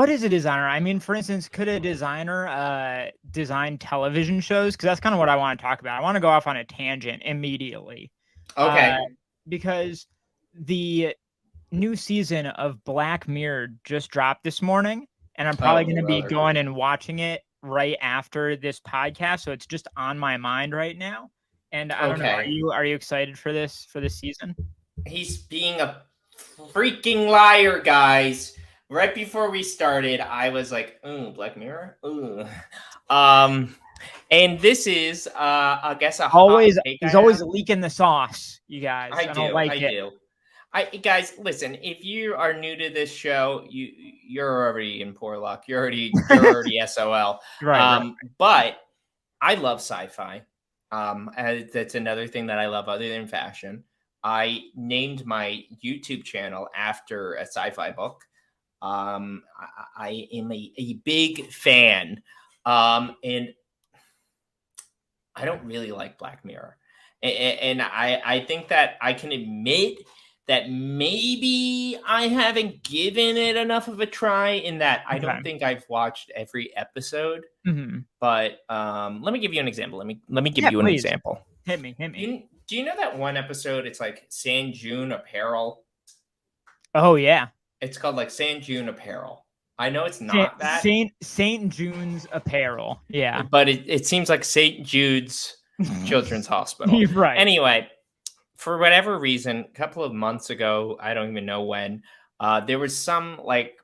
what is a designer? I mean, for instance, could a designer design television shows? Because that's kind of what I want to talk about. I want to go off on a tangent immediately. Okay. Because the new season of Black Mirror just dropped this morning, and I'm probably going to be going and watching it right after this podcast. So it's just on my mind right now. And I don't know, are you excited for this season? He's being a freaking liar, guys. Right before we started, I was like, "Ooh, Black Mirror." Ooh. And this is, I guess, a always he's always leaking the sauce, you guys. I don't like it. Guys, listen. If you are new to this show, you're already in poor luck. You're already SOL. Right. But I love sci-fi. That's another thing that I love other than fashion. I named my YouTube channel after a sci-fi book. I am a big fan, and I don't really like Black Mirror, and I think that I can admit that maybe I haven't given it enough of a try. In that I don't think I've watched every episode. Mm-hmm. But let me give you an example. Let me give you an example. Hit me. Do you know that one episode? It's like San June Apparel. Oh yeah. It's called like San June Apparel. I know it's not that. Saint June's Apparel. Yeah. But it seems like St. Jude's Children's Hospital. Right. Anyway, for whatever reason, a couple of months ago, I don't even know when, there was some like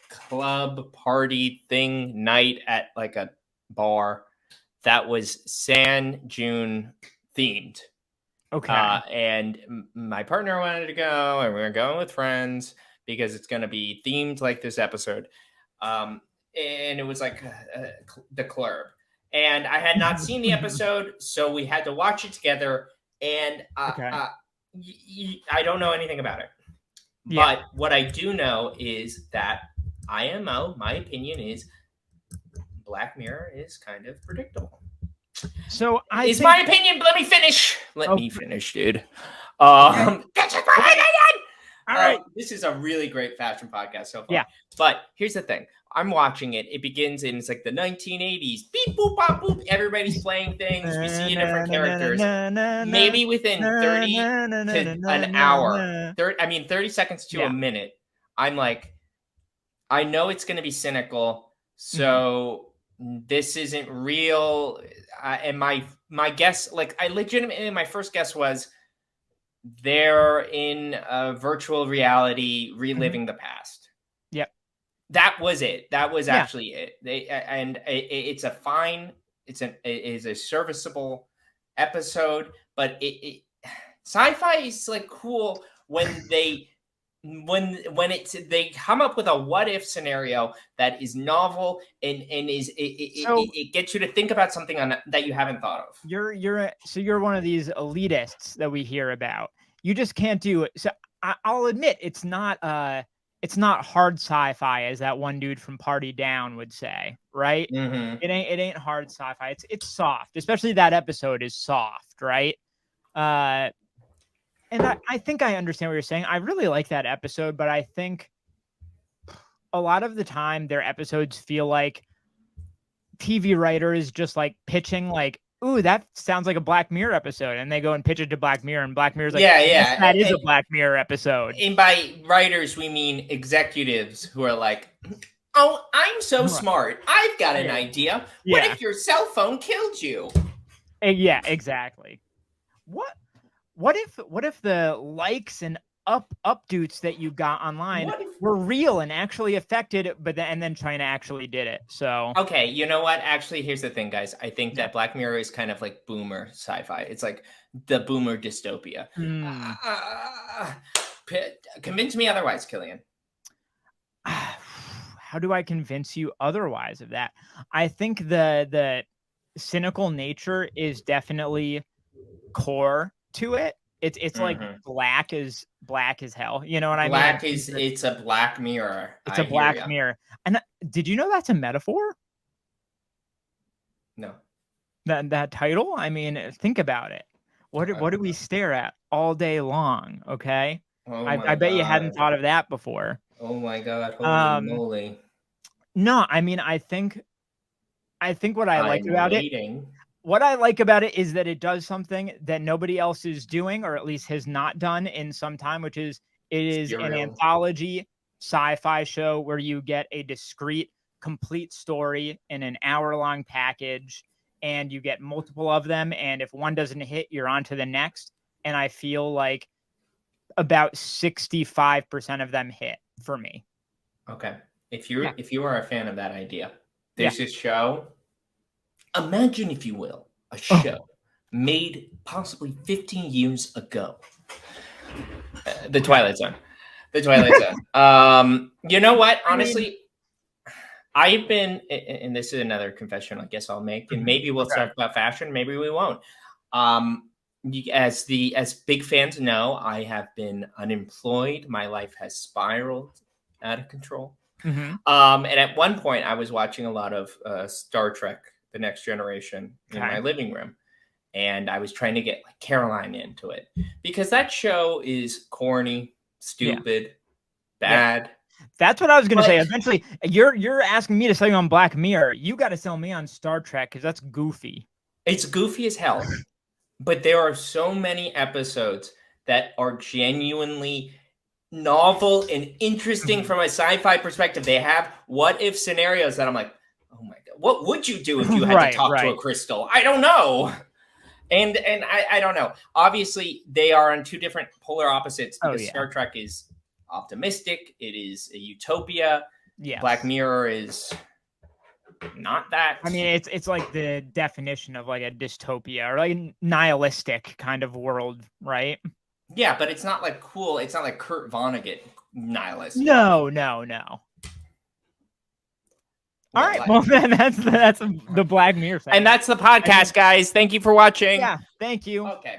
club party thing night at like a bar that was San June themed. Okay. And my partner wanted to go, and we were going with friends because it's going to be themed like this episode. And it was like the club. And I had not seen the episode, so we had to watch it together. And I don't know anything about it. Yeah. But what I do know is that IMO, my opinion is Black Mirror is kind of predictable. So my opinion. Let me finish. Let me finish, dude. All right. This is a really great fashion podcast so far. Yeah. But here's the thing. I'm watching it. It begins in it's like the 1980s. Beep, boop, bop, boop. Everybody's playing things. We see different characters. Maybe within 30 to an hour, 30 seconds to a minute, I'm like, I know it's going to be cynical. So this isn't real. And my guess, like I legitimately, my first guess was they're in a virtual reality reliving the past. Yep. That was it. That was actually it. It's a fine, it is a serviceable episode, but sci-fi is like cool when they come up with a what if scenario that is novel and it gets you to think about something that you haven't thought of. You're one of these elitists that we hear about. You just can't do it. So I'll admit it's not hard sci-fi, as that one dude from Party Down would say, right? Mm-hmm. It ain't hard sci-fi. It's soft, especially that episode is soft, right? And I think I understand what you're saying. I really like that episode, but I think a lot of the time their episodes feel like TV writers just like pitching like, ooh, that sounds like a Black Mirror episode. And they go and pitch it to Black Mirror, and Black Mirror's like, yes, that is a Black Mirror episode. And by writers, we mean executives who are like, oh, I'm so smart. I've got an idea. What if your cell phone killed you? Yeah, exactly. What if the likes and updates that you got online were real and actually affected, and then China actually did it? So okay, you know what? Actually, here's the thing, guys. I think that Black Mirror is kind of like boomer sci-fi. It's like the boomer dystopia. Convince me otherwise, Killian. How do I convince you otherwise of that? I think the cynical nature is definitely core to it. It's like black as hell. You know what I mean? It's a Black Mirror. It's a Black Mirror. And did you know that's a metaphor? No. That title? I mean, think about it. What do we stare at all day long? Okay. I bet you hadn't thought of that before. Oh my God. Holy moly. No, I mean, I think what I like I'm about it, waiting. what I like about it is that it does something that nobody else is doing, or at least has not done in some time, which is it is an Serial. anthology sci-fi show where you get a discrete, complete story in an hour-long package, and you get multiple of them. And if one doesn't hit, you're on to the next. And I feel like about 65% of them hit for me. Okay. If Yeah. you are a fan of that idea, Yeah. there's this show. Imagine, if you will, a Oh. show made possibly 15 years ago. The Twilight Zone. The Twilight Zone. You know what? Honestly, I've been, and this is another confession I guess I'll make, and maybe we'll talk about fashion, maybe we won't. As big fans know, I have been unemployed. My life has spiraled out of control. And at one point, I was watching a lot of Star Trek: The Next Generation in my living room, and I was trying to get like Caroline into it because that show is corny, stupid, bad. Yeah. That's what I was going to say. Eventually, you're asking me to sell you on Black Mirror. You got to sell me on Star Trek because that's goofy. It's goofy as hell, but there are so many episodes that are genuinely novel and interesting from a sci-fi perspective. They have what if scenarios that I'm like, oh my god, what would you do if you had to talk to a crystal? I don't know. And I don't know. Obviously, they are on two different polar opposites because Star Trek is optimistic. It is a utopia. Yeah. Black Mirror is not that. I mean, it's like the definition of like a dystopia or like a nihilistic kind of world, right? Yeah, but it's not like cool. It's not like Kurt Vonnegut nihilist. No. All right, well then that's the Black Mirror thing. And that's the podcast, guys. Thank you for watching. Yeah, thank you. Okay.